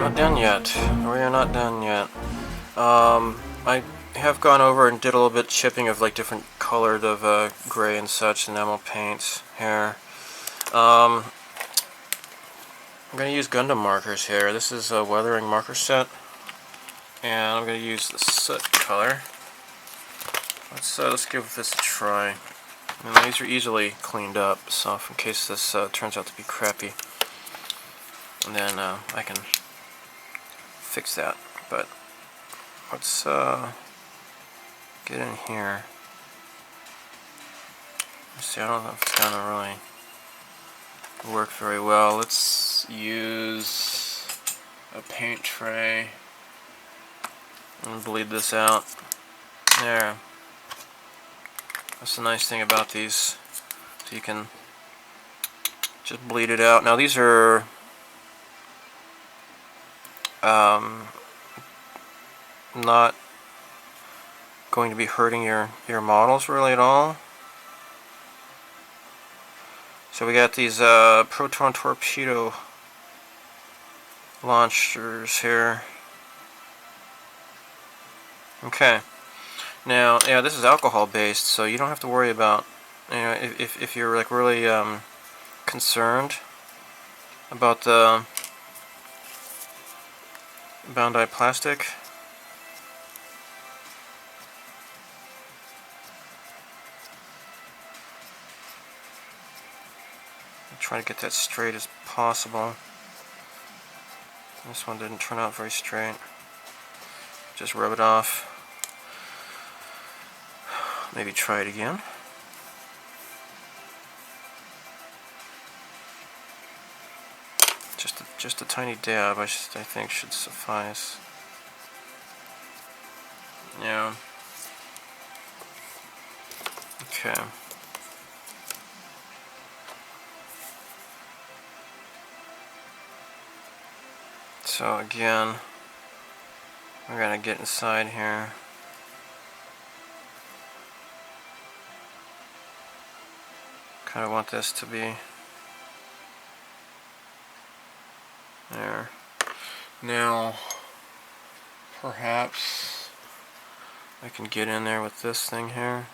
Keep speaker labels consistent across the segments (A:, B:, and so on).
A: Not done yet. We are not done yet. I have gone over and did a little bit chipping of like different colored of gray and such enamel paints here. I'm going to use Gundam markers here. This is a weathering marker set, and I'm going to use the soot color. Let's give this a try. And these are easily cleaned up, so in case this turns out to be crappy, and then I can fix that. But let's get in here. Let's see, I don't know if it's gonna really work very well. Let's use a paint tray and bleed this out. There. That's the nice thing about these. So you can just bleed it out. Now these are not going to be hurting your models really at all. So we got these proton torpedo launchers here. Okay. Now, yeah, this is alcohol based, so you don't have to worry about, you know, if you're like really concerned about the Bandai plastic. I'll try to get that straight as possible. This one didn't turn out very straight. Just rub it off. Maybe try it again. Just a tiny dab, I think should suffice. Yeah. Okay. So again, we're gonna get inside here. Kind of want this to be there. Now, perhaps I can get in there with this thing here.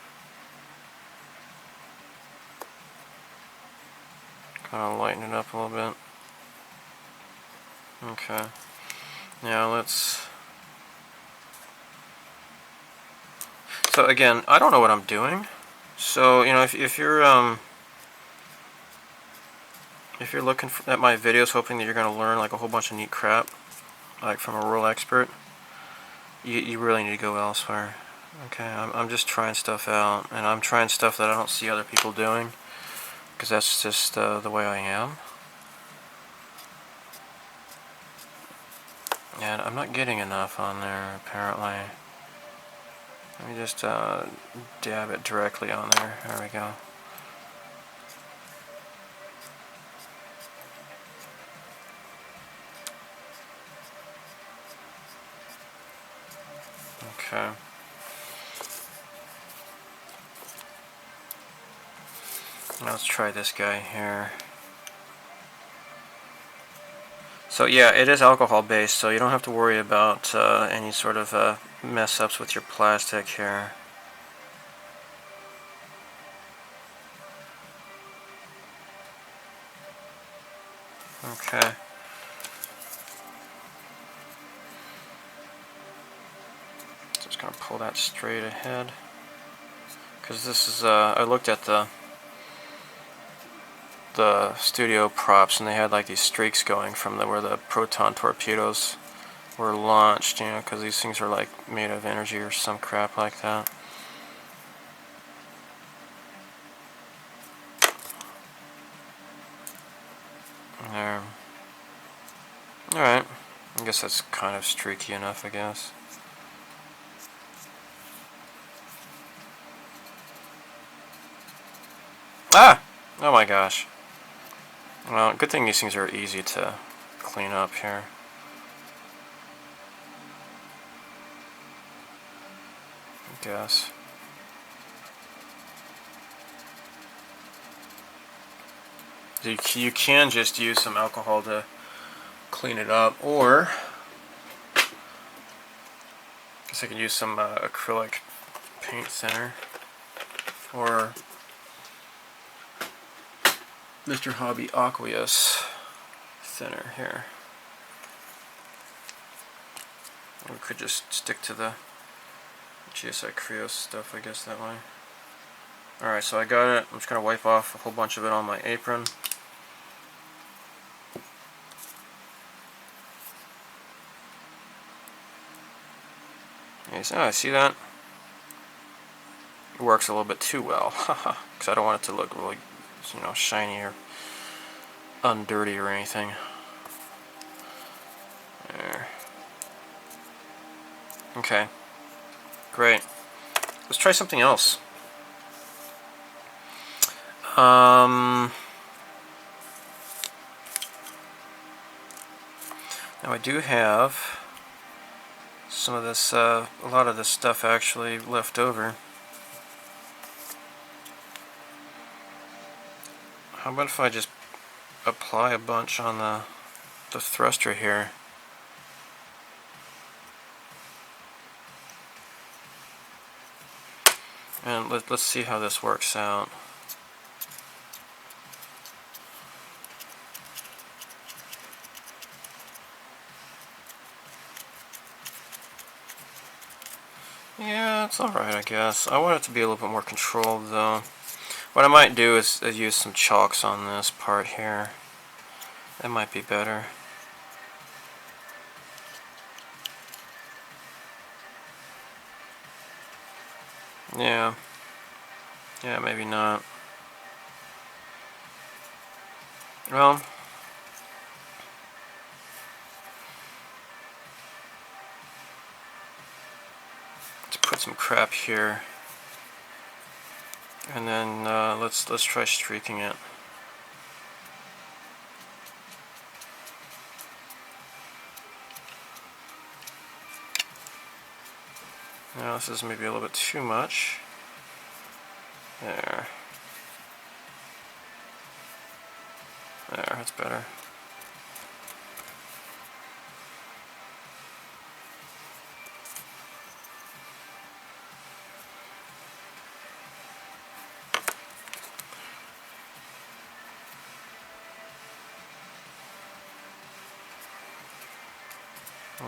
A: Kind of lighten it up a little bit. Okay. Now let's... So again, I don't know what I'm doing. So, you know, if you're looking at my videos hoping that you're going to learn like a whole bunch of neat crap, like from a real expert, you really need to go elsewhere. Okay, I'm just trying stuff out, and I'm trying stuff that I don't see other people doing, because that's just the way I am. And I'm not getting enough on there, apparently. Let me just dab it directly on there. There we go. Okay. Now let's try this guy here. So yeah, it is alcohol based, so you don't have to worry about any sort of mess ups with your plastic here. Okay. Just gonna pull that straight ahead, because this is I looked at the studio props, and they had like these streaks going from where the proton torpedoes were launched, you know, because these things are like made of energy or some crap like that. There. Alright. I guess that's kind of streaky enough, I guess. Ah! Oh my gosh. Well, good thing these things are easy to clean up here. I guess. You can just use some alcohol to clean it up, or I guess I could use some acrylic paint thinner, or Mr. Hobby Aqueous thinner here. Or we could just stick to the GSI Creos stuff, I guess, that way. Alright, so I got it. I'm just going to wipe off a whole bunch of it on my apron. I see that? It works a little bit too well, because I don't want it to look really, you know, shiny or undirty or anything. There. Okay, great. Let's try something else. Now I do have some of this, a lot of this stuff actually left over. How about if I just apply a bunch on the thruster here? And let's see how this works out. Yeah, it's alright, I guess. I want it to be a little bit more controlled, though. What I might do is use some chalks on this part here. That might be better. Yeah. Yeah, maybe not. Well, let's put some crap here, and then let's try streaking it. Now this is maybe a little bit too much. There. There, that's better.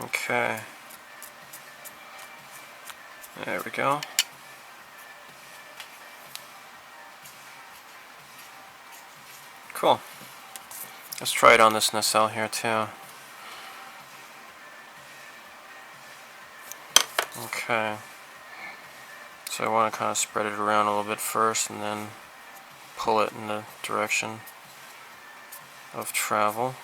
A: Okay. There we go. Cool. Let's try it on this nacelle here too. Okay. So I want to kind of spread it around a little bit first and then pull it in the direction of travel.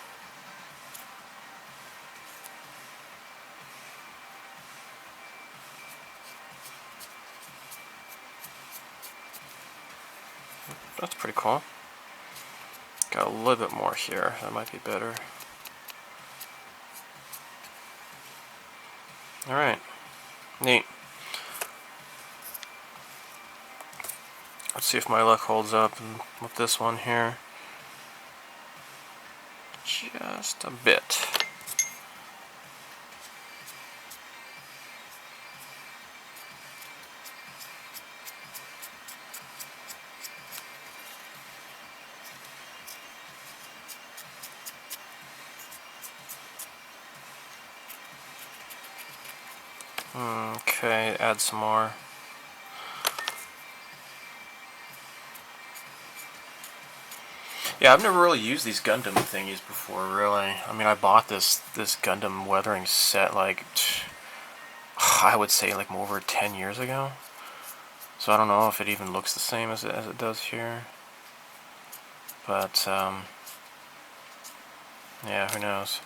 A: That's pretty cool. Got a little bit more here. That might be better. Alright. Neat. Let's see if my luck holds up with this one here. Just a bit. Okay, add some more. Yeah, I've never really used these Gundam thingies before, really. I mean, I bought this Gundam weathering set, like, I would say, like, over 10 years ago. So I don't know if it even looks the same as it does here. But, yeah, who knows.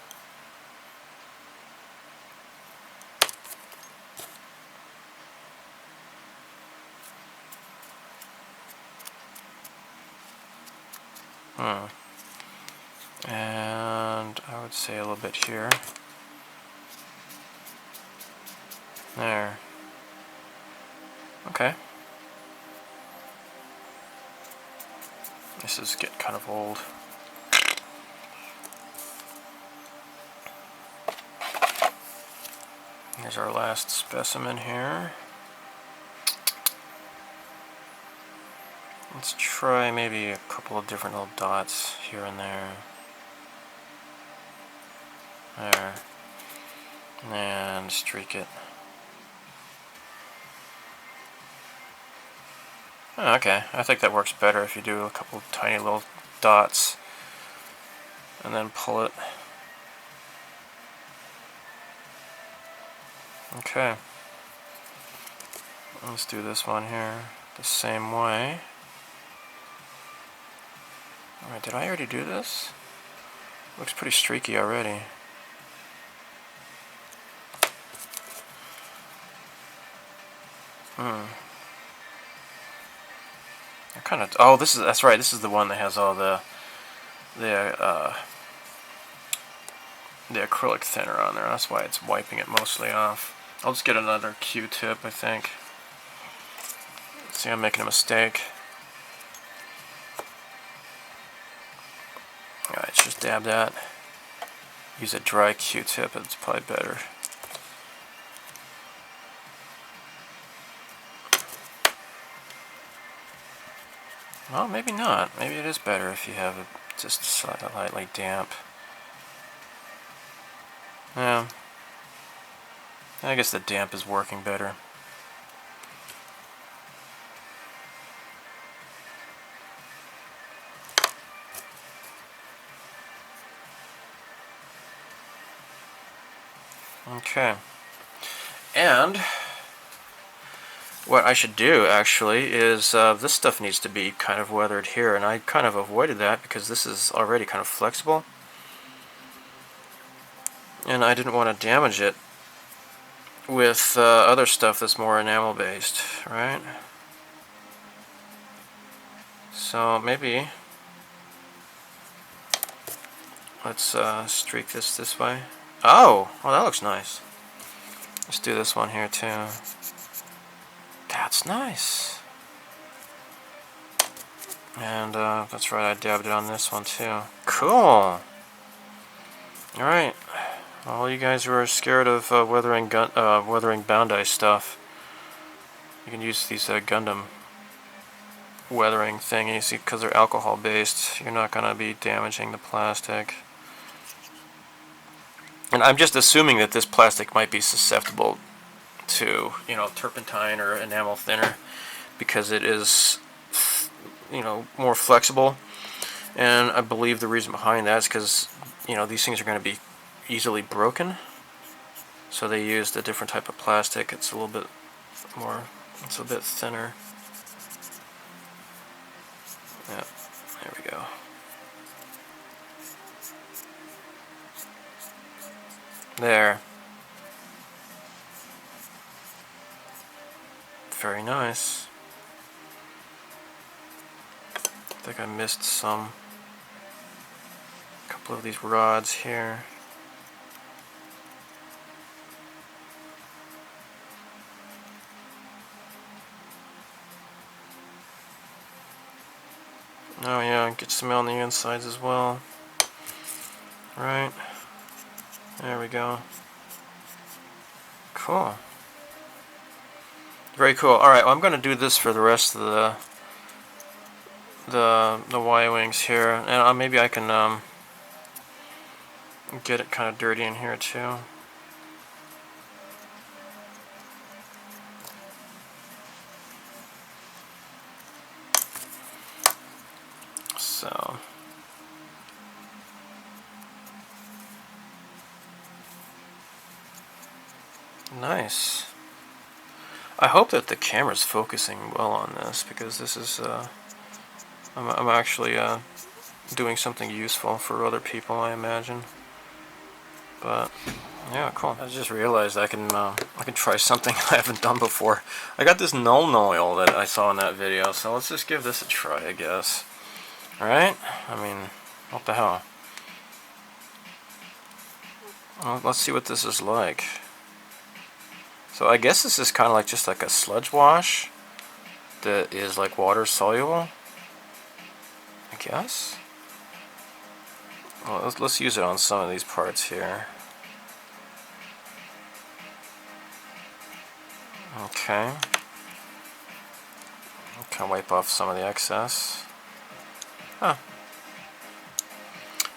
A: And I would say a little bit here. There. Okay. This is getting kind of old. Here's our last specimen here. Let's try maybe a couple of different little dots here and there. There. And streak it. Oh, okay, I think that works better if you do a couple of tiny little dots and then pull it. Okay. Let's do this one here the same way. Alright, did I already do this? Looks pretty streaky already. I kind of. Oh, that's right. This is the one that has all the acrylic thinner on there. That's why it's wiping it mostly off. I'll just get another Q-tip, I think. See, I'm making a mistake. Alright, just dab that. Use a dry Q-tip, it's probably better. Well, maybe not. Maybe it is better if you have it just slightly damp. Yeah. I guess the damp is working better. Okay. And what I should do actually is this stuff needs to be kind of weathered here, and I kind of avoided that because this is already kind of flexible. And I didn't want to damage it with other stuff that's more enamel based, right? So maybe let's streak this way. Oh, well, that looks nice. Let's do this one here too. That's nice. And that's right, I dabbed it on this one too. Cool. Alright. All you guys who are scared of weathering Bandai stuff, you can use these Gundam weathering thingies because they're alcohol based. You're not going to be damaging the plastic. And I'm just assuming that this plastic might be susceptible to, you know, turpentine or enamel thinner because it is, you know, more flexible. And I believe the reason behind that is because, you know, these things are going to be easily broken. So they used a different type of plastic. It's a little bit more, it's a bit thinner. Yeah, there we go. There. Very nice. I think I missed some. A couple of these rods here. Oh yeah, get some on the insides as well. Right. There we go. Cool. Very cool. Alright, well, I'm going to do this for the rest of the Y-Wings here. And maybe I can get it kind of dirty in here too. So... Nice. I hope that the camera's focusing well on this, because this is, I'm actually doing something useful for other people, I imagine. But yeah, cool. I just realized I can try something I haven't done before. I got this null oil that I saw in that video, so let's just give this a try, I guess. All right? I mean, what the hell? Well, let's see what this is like. So I guess this is kind of like just like a sludge wash that is like water soluble, I guess. Well, let's use it on some of these parts here. Okay. Kind of wipe off some of the excess. Huh.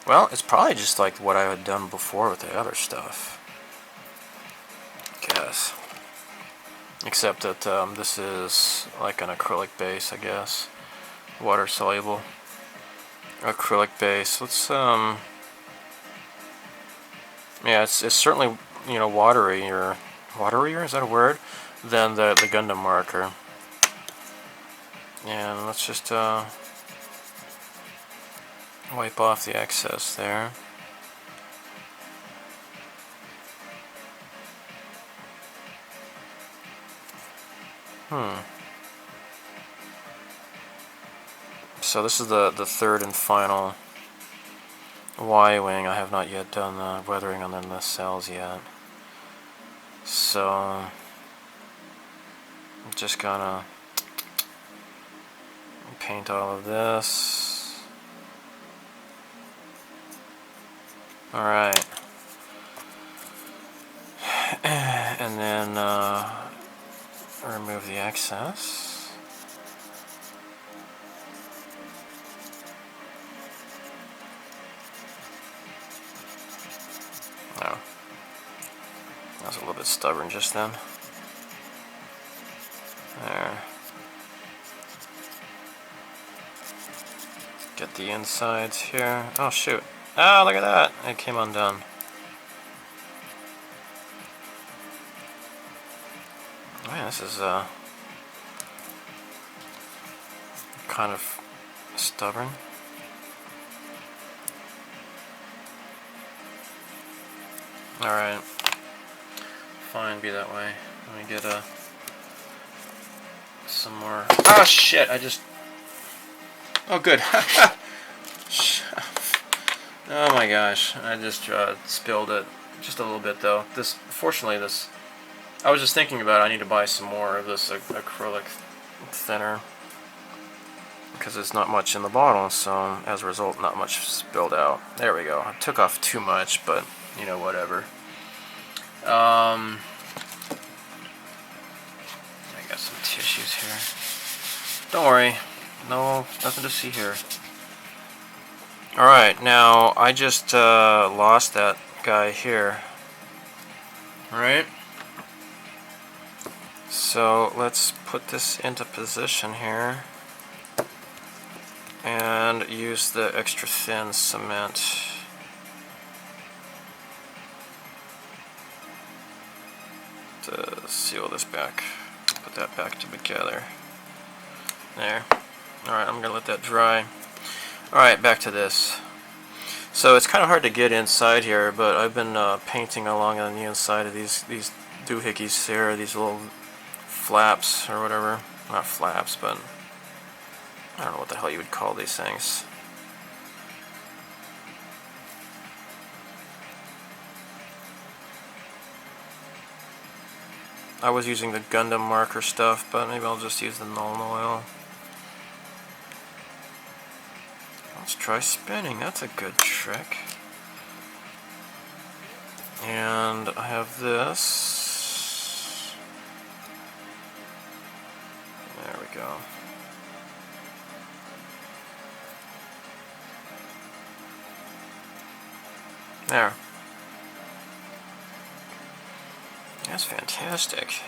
A: Well, it's probably just like what I had done before with the other stuff. I guess. Except that this is like an acrylic base, I guess. Water soluble. Acrylic base. Let's yeah, it's certainly, you know, waterier, is that a word? Than the Gundam marker. And let's just wipe off the excess there. So this is the third and final Y-Wing. I have not yet done the weathering on the nacelles yet. So I'm just gonna paint all of this. Alright. And then remove the excess. No. That was a little bit stubborn just then. There. Get the insides here. Oh shoot. Ah, look at that! It came undone. Man, this is kind of stubborn. Alright. Fine, be that way. Let me get some more. Ah, shit! I just. Oh, good. Oh my gosh! I just spilled it just a little bit, though. Fortunately, this. I was just thinking about it. I need to buy some more of this acrylic thinner because there's not much in the bottle, so as a result, not much spilled out. There we go. I took off too much, but you know, whatever. I got some tissues here. Don't worry, no, nothing to see here. Alright, now I just lost that guy here. Alright. So let's put this into position here and use the extra thin cement. To seal this back. Put that back together. There. Alright, I'm gonna let that dry. Alright, back to this. So it's kind of hard to get inside here, but I've been painting along on the inside of these doohickeys here, these little flaps or whatever. Not flaps, but I don't know what the hell you would call these things. I was using the Gundam marker stuff, but maybe I'll just use the Nuln oil. Let's try spinning, that's a good trick. And I have this. There we go. There. That's fantastic.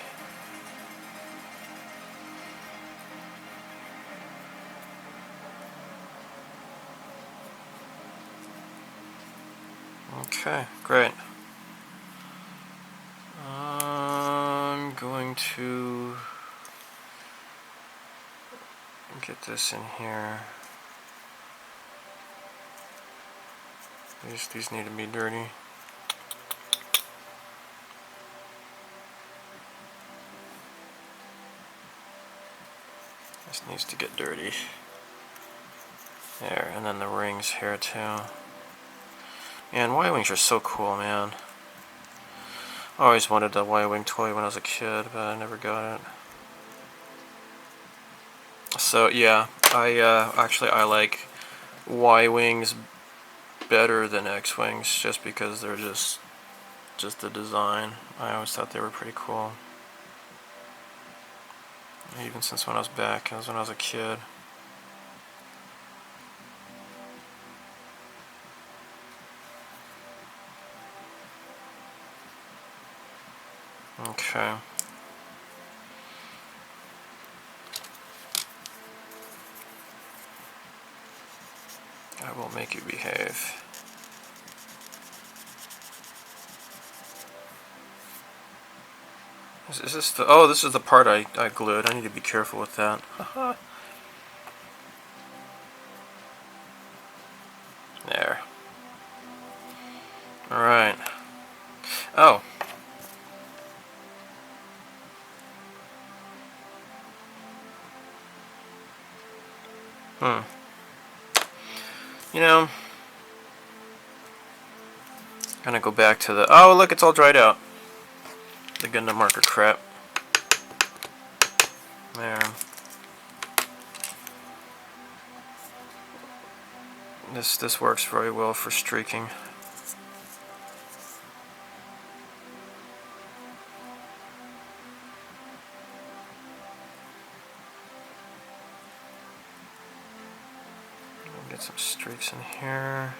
A: Okay, great. I'm going to get this in here. These need to be dirty. This needs to get dirty. There, and then the rings here too. Man, Y-Wings are so cool, man. I always wanted a Y-Wing toy when I was a kid, but I never got it. So yeah, I like Y-Wings better than X-Wings just because they're just the design. I always thought they were pretty cool. Even since when I was back, it was when I was a kid. Okay. I will make you behave. Is this the... Oh, this is the part I glued. I need to be careful with that. There. Alright. Oh. You know, I'm gonna go back to the... Oh, look, it's all dried out. The Gundam marker crap. There. This works very well for streaking. Get some streaks in here.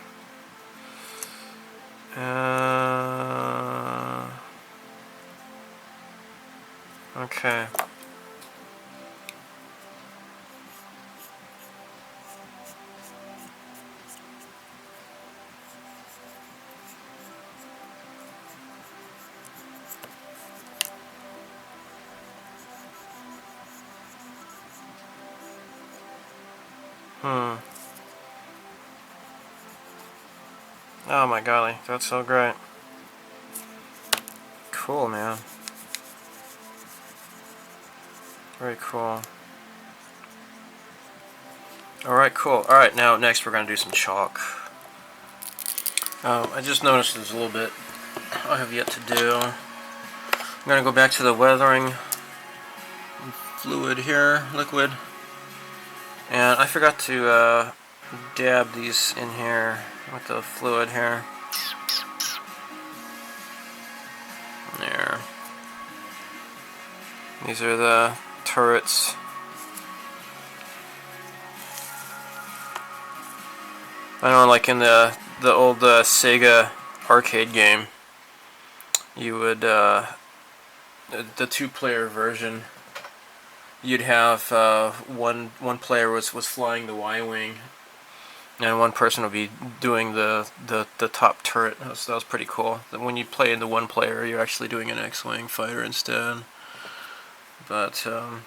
A: Okay. Oh my golly, that's so great. Cool, man. Very cool. Alright, cool. Alright, now next we're going to do some chalk. I just noticed there's a little bit I have yet to do. I'm going to go back to the weathering fluid here, liquid. And I forgot to dab these in here with the fluid here. There. These are the turrets. I know, like in the old Sega arcade game, you would the 2-player version, you'd have one player was flying the Y-Wing, and one person would be doing the top turret. That was pretty cool. When you play in the 1-player, you're actually doing an X-Wing fighter instead. But yeah,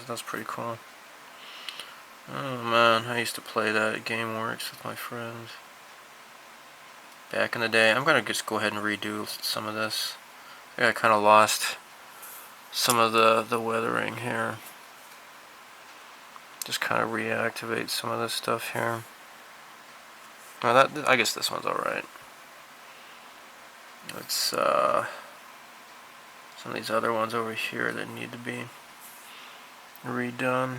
A: that's pretty cool. Oh man, I used to play that at GameWorks with my friends back in the day. I'm gonna just go ahead and redo some of this. I think I kind of lost some of the weathering here. Just kind of reactivate some of this stuff here. Well, I guess this one's alright. It's some of these other ones over here that need to be redone.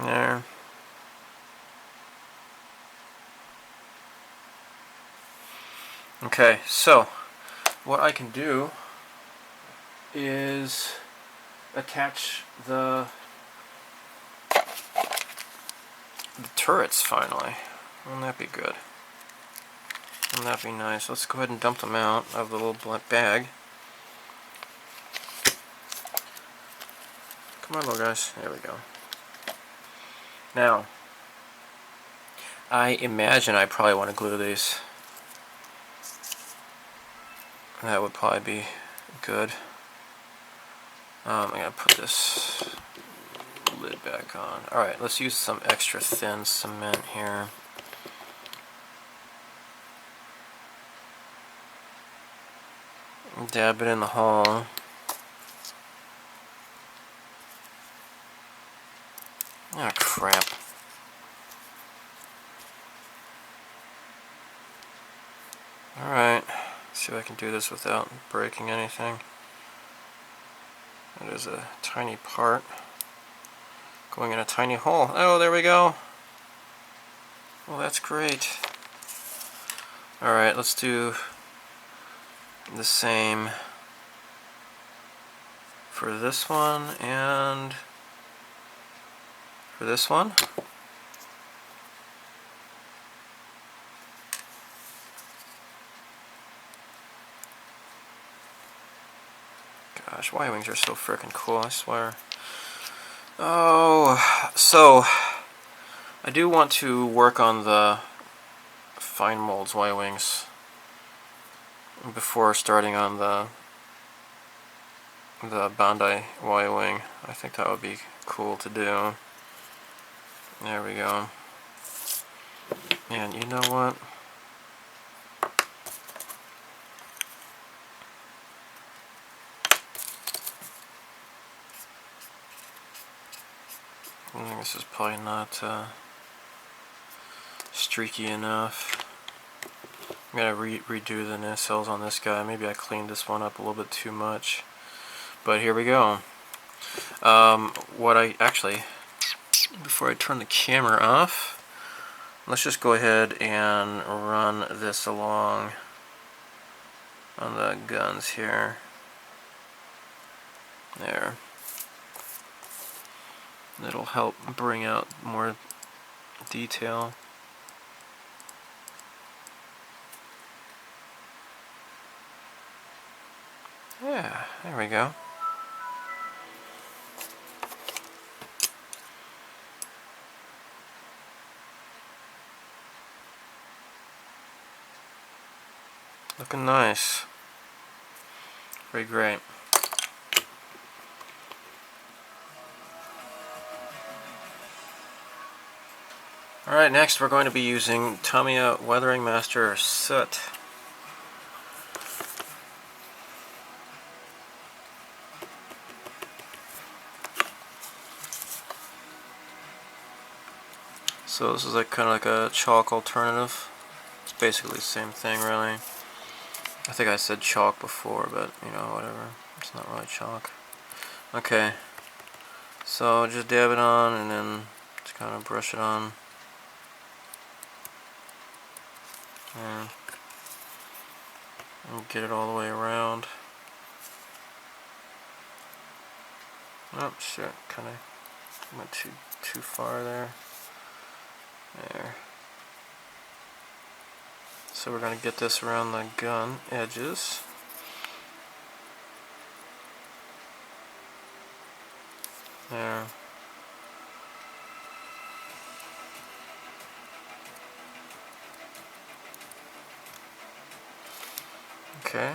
A: There. Okay, so what I can do is attach the turrets finally. Wouldn't that be good? Wouldn't that be nice? Let's go ahead and dump them out of the little black bag. Come on, little guys. There we go. Now, I imagine I probably want to glue these. That would probably be good. I'm going to put this lid back on. Alright, let's use some extra thin cement here. Dab it in the hole. Ah, crap. Alright, see if I can do this without breaking anything. It is a tiny part. going in a tiny hole. Oh, there we go. Well, that's great. Alright, let's do the same for this one and for this one. Gosh, Y-Wings are so freaking cool, I swear. Oh, so I do want to work on the fine molds Y-Wings before starting on the Bandai Y-Wing. I think that would be cool to do. There we go. And you know what? I think this is probably not streaky enough. I'm gonna redo the nacelles on this guy. Maybe I cleaned this one up a little bit too much. But here we go. What I actually, before I turn the camera off, let's just go ahead and run this along on the guns here. There. It'll help bring out more detail. Yeah, there we go. Looking nice. Very great. Alright, next we're going to be using Tamiya Weathering Master soot. So this is like kind of like a chalk alternative. It's basically the same thing, really. I think I said chalk before, but you know, whatever. It's not really chalk. Okay, so just dab it on and then just kind of brush it on. And get it all the way around. Oh shit, kind of went too far there. There. So we're going to get this around the gun edges. There. Okay.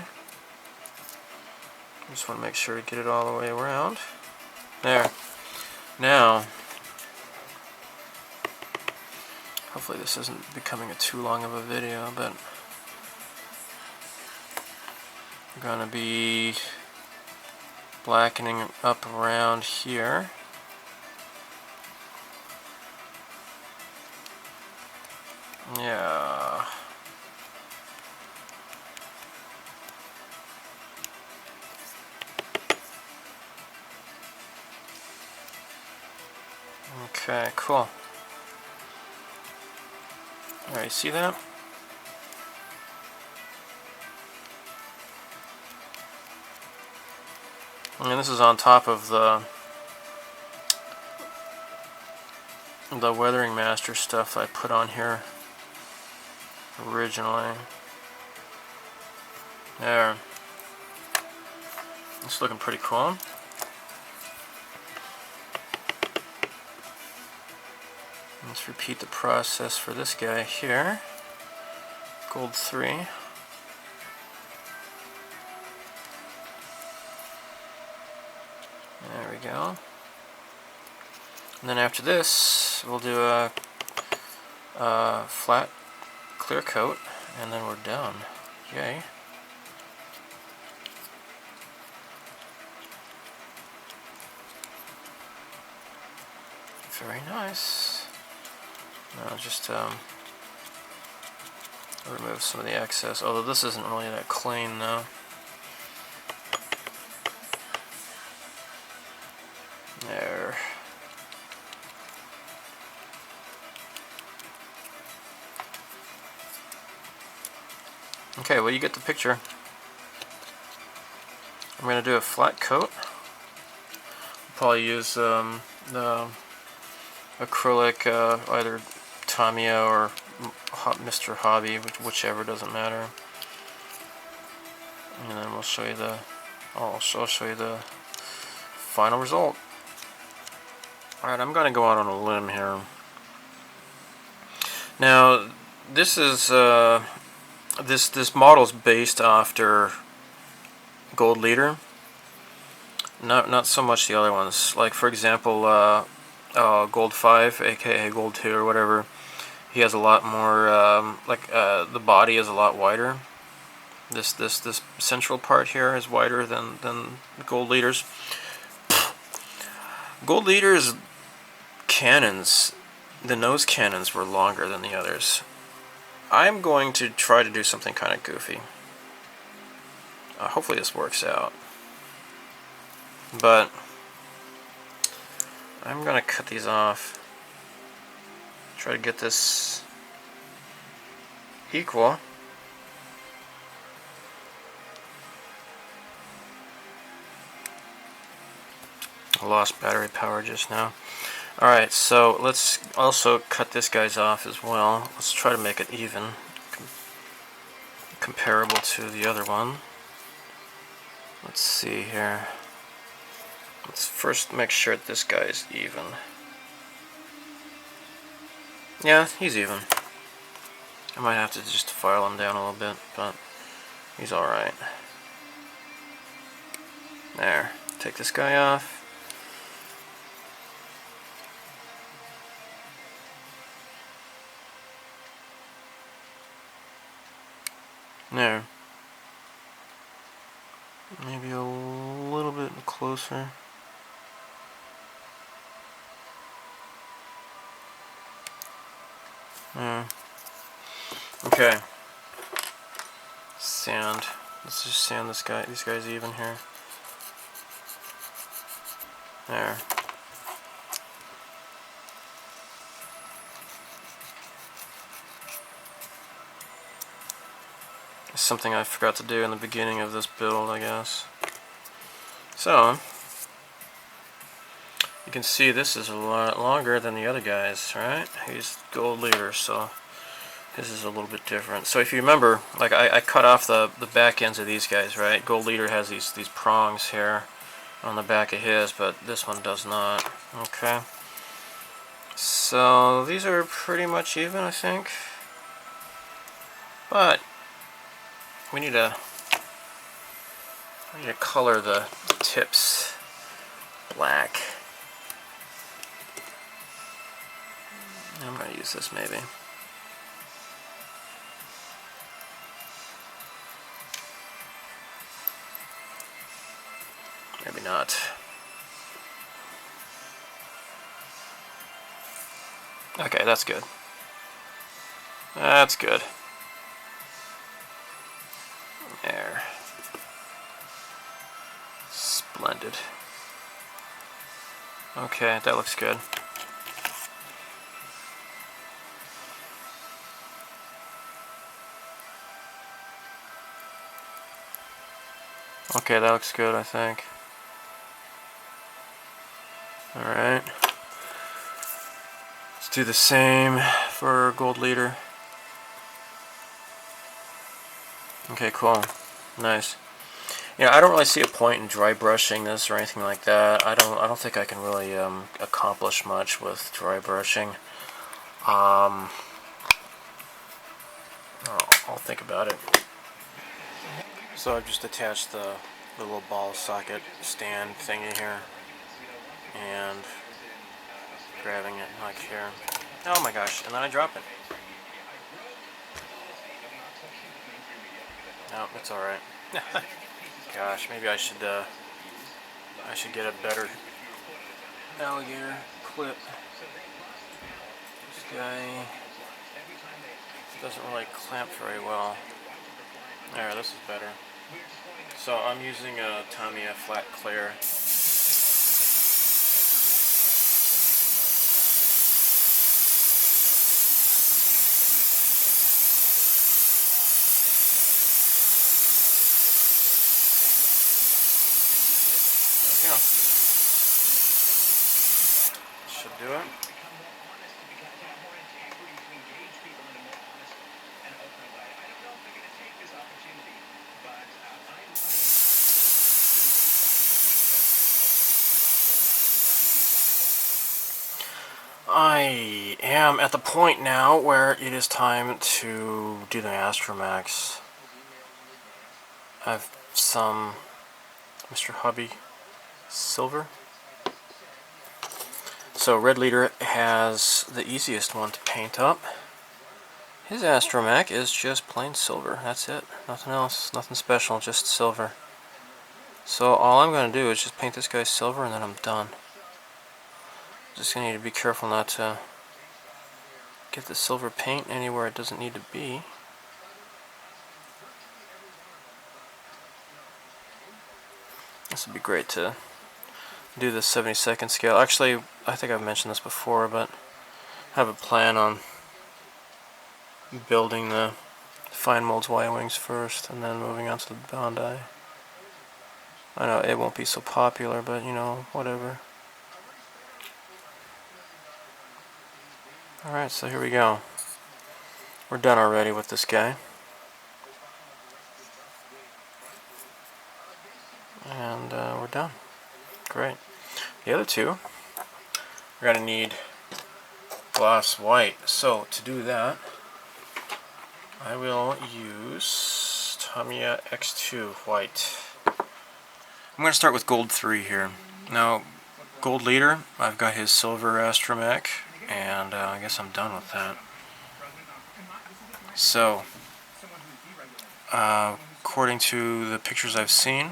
A: Just want to make sure to get it all the way around. There. Now, hopefully this isn't becoming too long of a video, but I'm going to be blackening up around here. Yeah. Okay, cool. Alright, see that? And this is on top of the Weathering Master stuff I put on here originally. There. It's looking pretty cool. Let's repeat the process for this guy here. Gold 3. There we go. And then after this, we'll do a flat clear coat, and then we're done. Yay. Very nice. Now just remove some of the excess, although this isn't really that clean though. There. Okay, well, you get the picture. I'm going to do a flat coat. Probably use the acrylic, either Tamiya or Mr. Hobby, whichever, doesn't matter. And then we'll show you the, I'll show you the final result. Alright, I'm going to go out on a limb here. Now, this is, this model's based after Gold Leader. Not so much the other ones. Like, for example, Gold 5, aka Gold 2 or whatever, he has a lot more, the body is a lot wider. This central part here is wider than Gold Leader's. Gold Leader's cannons, the nose cannons, were longer than the others. I'm going to try to do something kind of goofy. Hopefully this works out. But I'm going to cut these off. Try to get this equal. I lost battery power just now. Alright, so let's also cut this guy's off as well. Let's try to make it even, comparable to the other one. Let's see here. Let's first make sure that this guy is even. Yeah, he's even. I might have to just file him down a little bit, but he's alright. There. Take this guy off. There. Maybe a little bit closer. There. Okay. Sand. Let's just sand these guys even here. There. Something I forgot to do in the beginning of this build, I guess. So, you can see this is a lot longer than the other guys, right? He's Gold Leader, so this is a little bit different. So if you remember, like I cut off the back ends of these guys, right? Gold Leader has these prongs here on the back of his, but this one does not. Okay. So these are pretty much even, I think. But we need to color the tips black. I'm going to use this maybe. Maybe not. Okay, that's good. That's good. There. Splendid. Okay, that looks good. Okay, that looks good, I think. Alright. Let's do the same for Gold Leader. Okay, cool. Nice. You know, I don't really see a point in dry brushing this or anything like that. I don't think I can really accomplish much with dry brushing. I'll think about it. So I've just attached the little ball socket stand thingy here and grabbing it like here. Oh my gosh, and then I drop it. No, it's alright. Gosh, maybe I should get a better alligator clip. This guy doesn't really clamp very well. There, this is better. So I'm using a Tamiya flat clear. go. Should do it. I am at the point now where it is time to do the astromechs. I have some Mr. Hobby silver. So Red Leader has the easiest one to paint up. His astromech is just plain silver. That's it. Nothing else. Nothing special. Just silver. So all I'm going to do is just paint this guy silver and then I'm done. Just going to need to be careful not to get the silver paint anywhere it doesn't need to be. This would be great to do the 72nd scale. Actually, I think I've mentioned this before, but I have a plan on building the fine molds Y-Wings first and then moving on to the Bandai. I know it won't be so popular, but you know, whatever. Alright, so here we go. We're done already with this guy. And we're done. Great. The other two, we're going to need gloss white. So to do that, I will use Tamiya X2 white. I'm going to start with gold 3 here. Now, Gold Leader, I've got his silver astromech, and I guess I'm done with that. So, according to the pictures I've seen,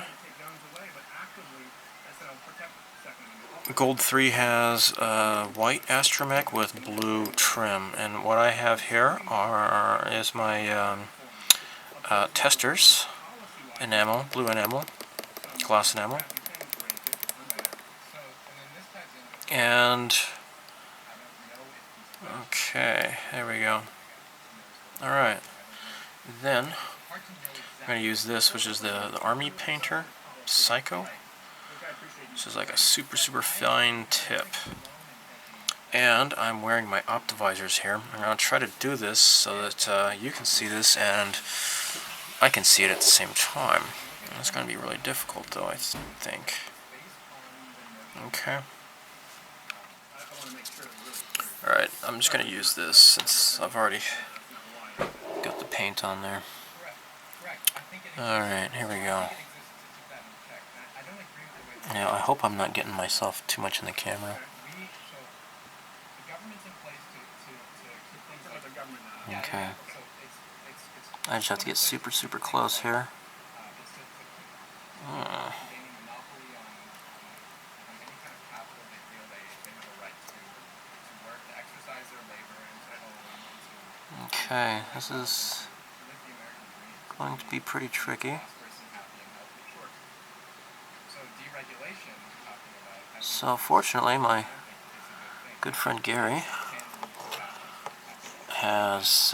A: Gold 3 has a white astromech with blue trim, and what I have here is my testers enamel, blue enamel, gloss enamel, and okay, there we go. Alright, then I'm going to use this, which is the Army Painter Psycho. This is like a super fine tip. And I'm wearing my optivisors here. I'm going to try to do this so that you can see this and I can see it at the same time. And it's going to be really difficult though, I think. Okay. Alright, I'm just going to use this since I've already got the paint on there. Alright, here we go. Now, I hope I'm not getting myself too much in the camera. Okay. I just have to get super close here. Okay, this is going to be pretty tricky. So fortunately, my good friend Gary has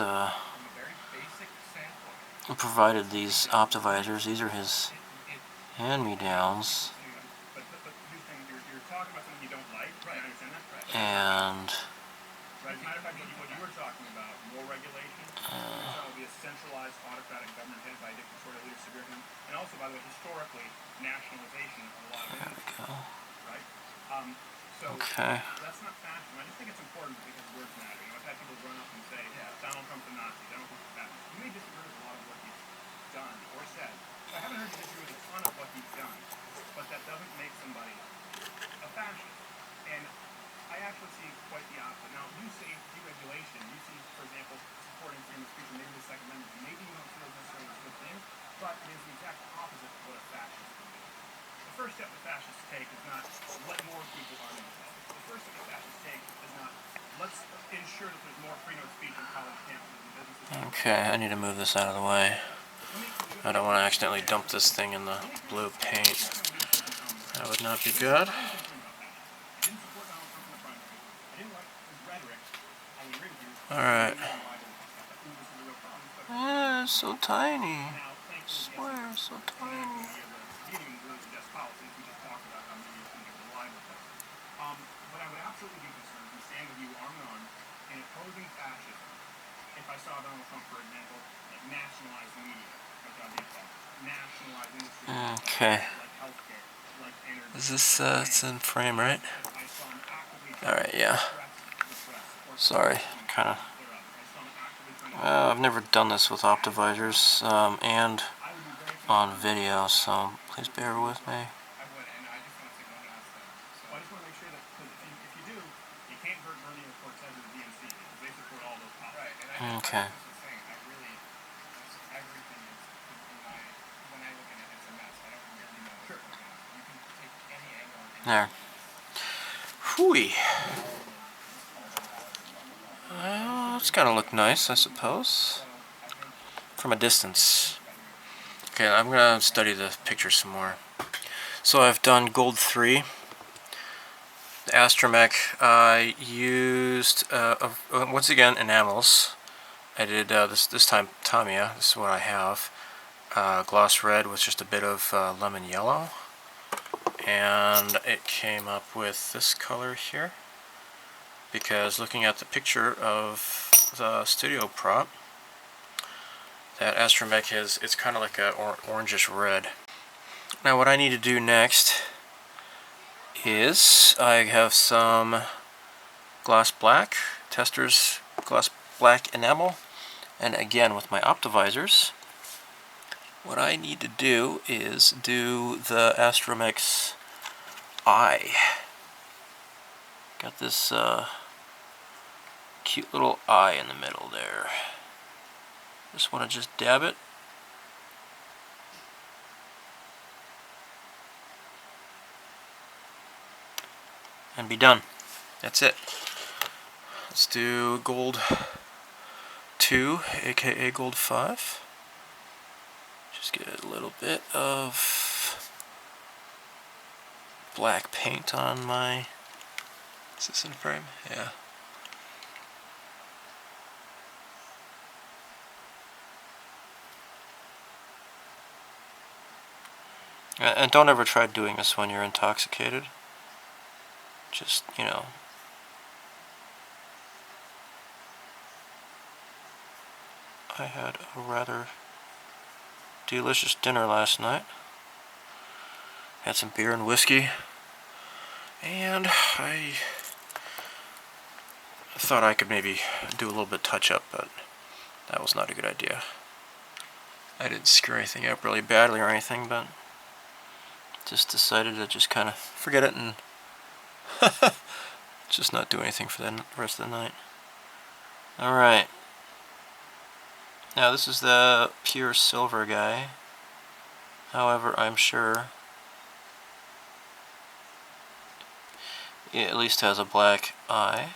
A: provided these optivisors. These are his hand-me-downs. And there we go. Okay. That's not fashion. I just think it's important because words matter. You know, I've had people run up and say, yeah, Donald Trump's a Nazi, Donald Trump's a fascist. You may disagree with a lot of what he's done or said. I haven't heard you disagree with a ton of what he's done, but that doesn't make somebody a fascist. And I actually see quite the opposite. Now, you say deregulation. You see, for example, supporting freedom of speech and maybe the Second Amendment. Maybe you don't feel necessarily a good thing, but it is the exact opposite of what a fascist would do. The first step the fascists take is not let more people arm themselves. The first step the fascists take is not let's ensure that there's more freedom of speech on college campuses and businesses. Okay, I need to move this out of the way. I don't want to accidentally dump this thing in the blue paint. That would not be good. Alright. Ah, it's so tiny. I swear, it's so tiny. Okay. Is this, it's in frame, right? Alright, yeah. Sorry, kinda. I've never done this with optivisors, and on video, so please bear with me. Okay. There. Whooey. Well, it's gonna look nice, I suppose. From a distance. Okay, I'm gonna study the picture some more. So I've done gold 3. The astromech, I used, once again, enamels. I did this time Tamiya. This is what I have. Gloss red with just a bit of lemon yellow. And it came up with this color here. Because looking at the picture of the studio prop, that astromech it's kind of like a orangish red. Now what I need to do next is I have some gloss black, Tester's gloss black enamel, and again with my optivisors, what I need to do is do the astromech's eye. Got this cute little eye in the middle there. Just want to just dab it. And be done. That's it. Let's do gold 2, aka gold 5. Just get a little bit of black paint on my... Is this in frame? Yeah. And don't ever try doing this when you're intoxicated. Just, you know. I had a rather delicious dinner last night. Had some beer and whiskey. And I thought I could maybe do a little bit touch up, but that was not a good idea. I didn't screw anything up really badly or anything, but just decided to just kind of forget it and just not do anything for the rest of the night. Alright. Now this is the pure silver guy. However, I'm sure it at least has a black eye.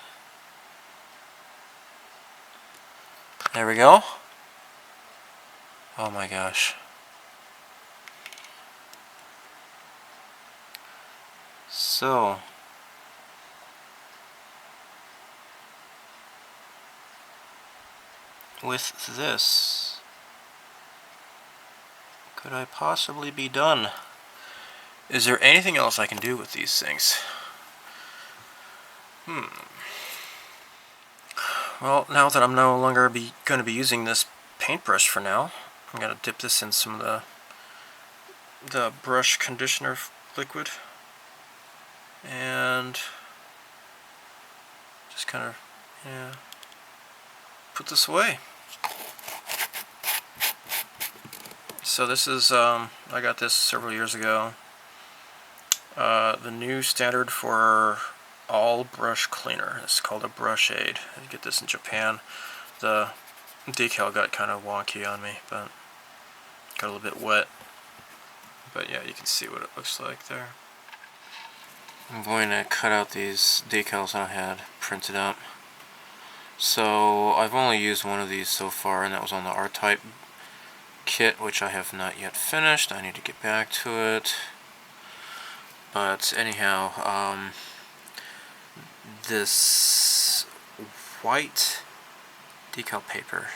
A: There we go. Oh my gosh. So, with this, could I possibly be done? Is there anything else I can do with these things? Well, now that I'm no longer going to be using this paintbrush for now, I'm going to dip this in some of the brush conditioner liquid and just kind of, yeah, put this away. So this is, I got this several years ago. The new standard for all brush cleaner. It's called a brush aid. You get this in Japan. The decal got kind of wonky on me, but got a little bit wet. But yeah, you can see what it looks like there. I'm going to cut out these decals I had printed up. So I've only used one of these so far, and that was on the R-Type kit, which I have not yet finished. I need to get back to it. But anyhow, this white decal paper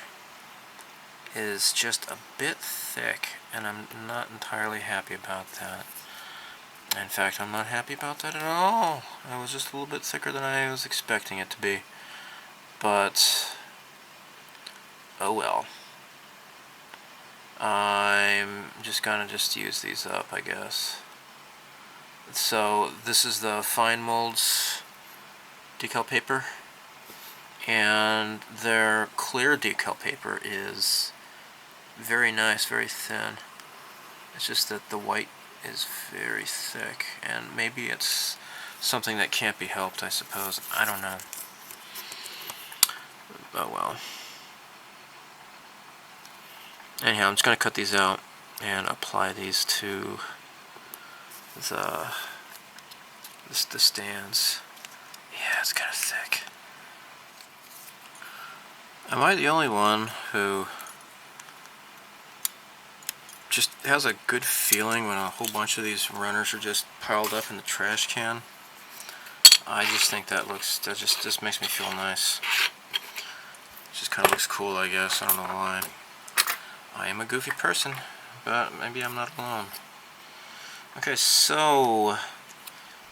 A: is just a bit thick, and I'm not entirely happy about that. In fact, I'm not happy about that at all. It was just a little bit thicker than I was expecting it to be. But oh well. I'm just gonna use these up, I guess. So this is the fine molds decal paper, and their clear decal paper is very nice, very thin. It's just that the white is very thick, and maybe it's something that can't be helped, I suppose. I don't know. Oh well. Anyhow, I'm just going to cut these out and apply these to the stands. Yeah, it's kind of thick. Am I the only one who just has a good feeling when a whole bunch of these runners are just piled up in the trash can? I just think that just makes me feel nice. It just kind of looks cool, I guess. I don't know why. I am a goofy person, but maybe I'm not alone. Okay, so,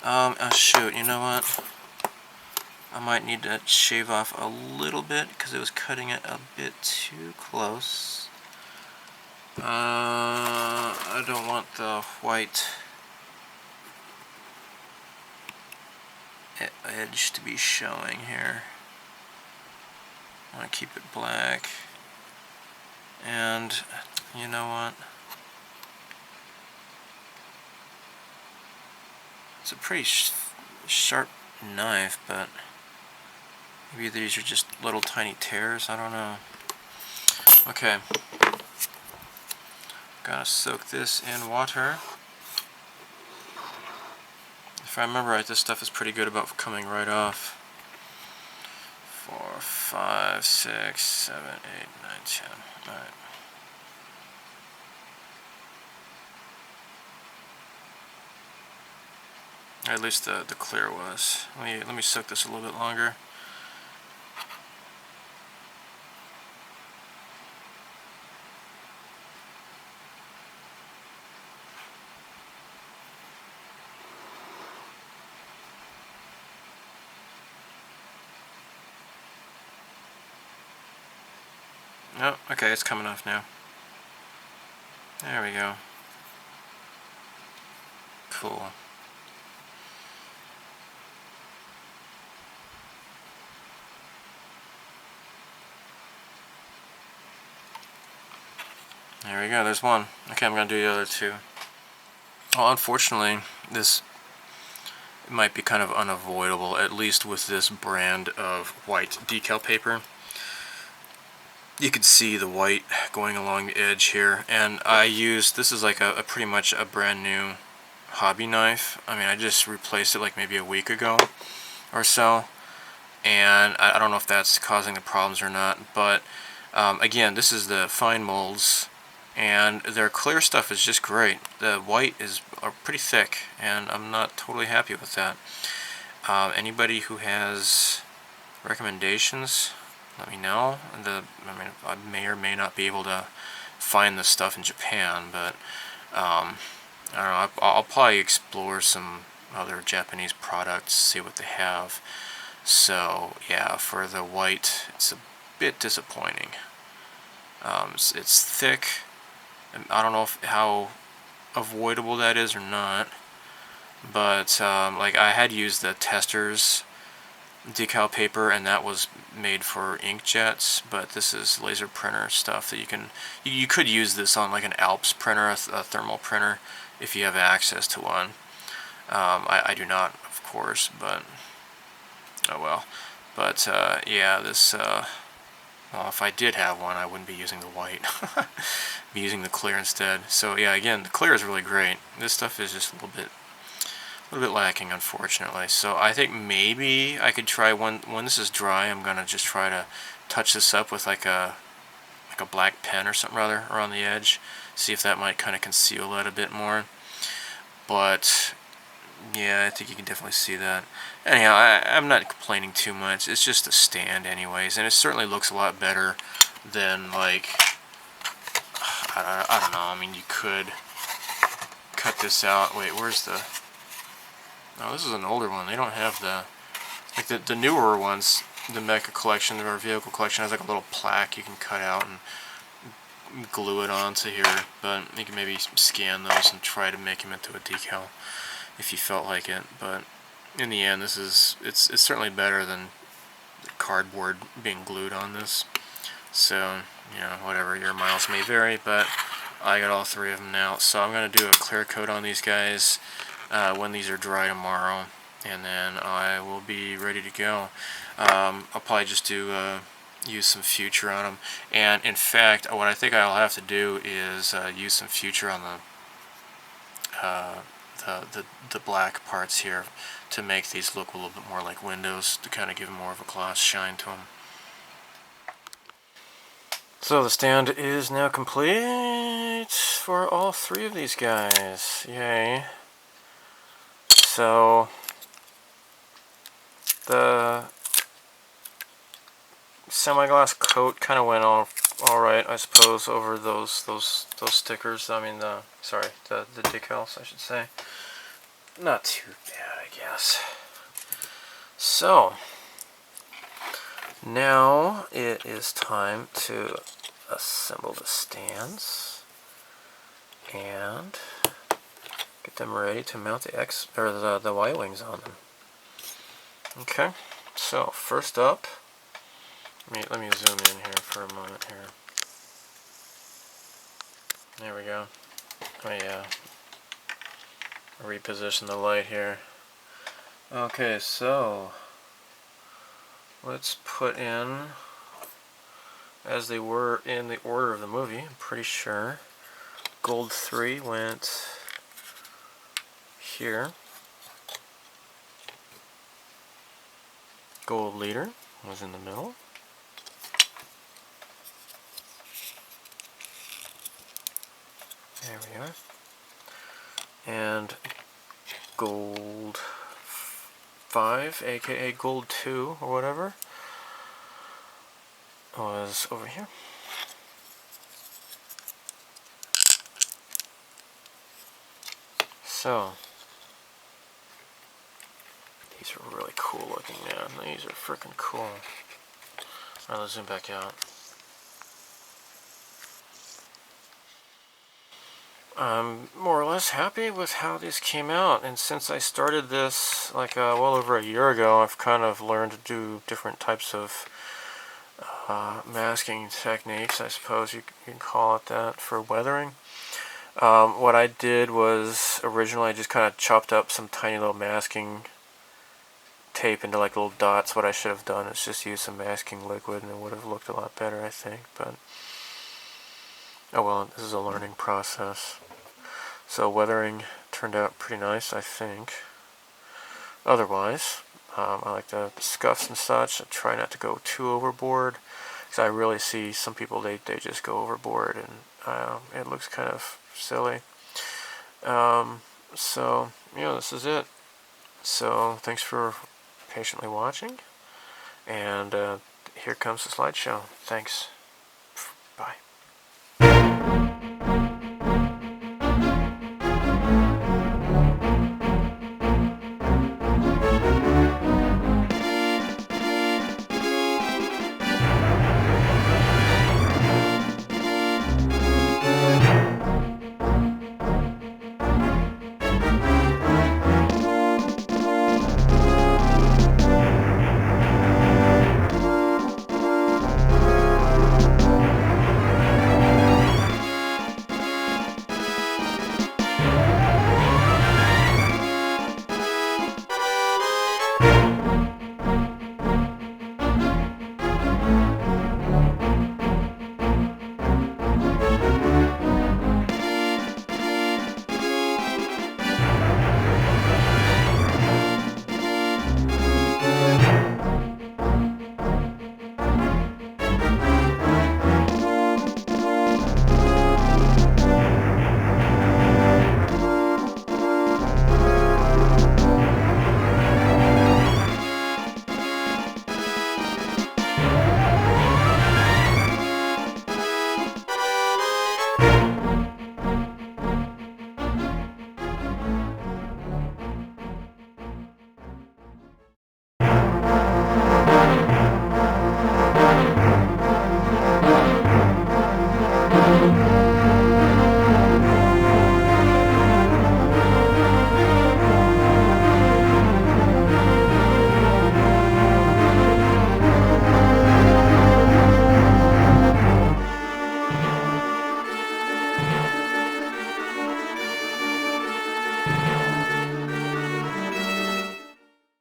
A: oh shoot, you know what? I might need to shave off a little bit because it was cutting it a bit too close. I don't want the white edge to be showing here. I want to keep it black. And you know what? It's a pretty sharp knife, but maybe these are just little tiny tears. I don't know. Okay. Gotta soak this in water. If I remember right, this stuff is pretty good about coming right off. 4, 5, 6, 7, 8, 9, 10. Alright. At least the clear was. Let me soak this a little bit longer. Oh, okay, it's coming off now. There we go. Cool. There we go, there's one. Okay, I'm going to do the other two. Well, unfortunately, this might be kind of unavoidable, at least with this brand of white decal paper. You can see the white going along the edge here, and this is like a pretty much a brand new hobby knife. I mean, I just replaced it like maybe a week ago or so, and I don't know if that's causing the problems or not, but again, this is the fine molds, and their clear stuff is just great. The white is pretty thick, and I'm not totally happy with that. Anybody who has recommendations, let me know. I may or may not be able to find this stuff in Japan, but I don't know. I'll probably explore some other Japanese products, see what they have. So yeah, for the white, it's a bit disappointing. It's thick. I don't know how avoidable that is or not, but like I had used the Testors decal paper, and that was made for inkjets, but this is laser printer stuff that you could use this on like an Alps printer, a thermal printer, if you have access to one. I do not, of course, but oh well. But yeah, this well, if I did have one, I wouldn't be using the white. Be using the clear instead. So yeah, again, the clear is really great. This stuff is just a little bit lacking, unfortunately. So I think maybe I could try when this is dry. I'm gonna just try to touch this up with like a black pen or something rather around the edge. See if that might kind of conceal that a bit more. But yeah, I think you can definitely see that. Anyhow, I'm not complaining too much. It's just a stand anyways, and it certainly looks a lot better than like I don't know. I mean, you could cut this out. Wait, where's the... No, this is an older one. They don't have the... Like the newer ones the Mecha collection, or vehicle collection, has like a little plaque you can cut out and glue it onto here, but you can maybe scan those and try to make them into a decal if you felt like it. But in the end, this is it's certainly better than cardboard being glued on this. So, you know, whatever, your miles may vary, but I got all 3 of them now. So I'm going to do a clear coat on these guys when these are dry tomorrow, and then I will be ready to go. I'll probably just use some Future on them, and in fact, what I think I'll have to do is use some Future on the black parts here to make these look a little bit more like windows, to kind of give them more of a gloss shine to them. So the stand is now complete for all 3 of these guys. Yay. So the semi-gloss coat kind of went all right, I suppose, over those stickers. I mean, the decals, I should say. Not too bad, I guess. So now it is time to assemble the stands and get them ready to mount the Y-Wings on them. Okay, so first up, let me zoom in here for a moment here. There we go. Reposition the light here. Okay, so let's put in, as they were in the order of the movie, I'm pretty sure. Gold 3 went here. Gold leader was in the middle. There we are. And gold 5, aka gold 2 or whatever, was over here. So these are really cool looking, man. These are freaking cool. Alright, let's zoom back out. I'm more or less happy with how these came out, and since I started this like well over a year ago, I've kind of learned to do different types of masking techniques, I suppose you can call it that, for weathering. What I did was, originally I just kind of chopped up some tiny little masking tape into like little dots. What I should have done is just use some masking liquid, and it would have looked a lot better, I think, but oh well, this is a learning process. So weathering turned out pretty nice, I think. Otherwise, I like the scuffs and such. I try not to go too overboard, because I really see some people, they just go overboard, and it looks kind of silly. So, yeah, this is it. So, thanks for patiently watching, and here comes the slideshow. Thanks. Bye.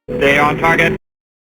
B: Stay on target.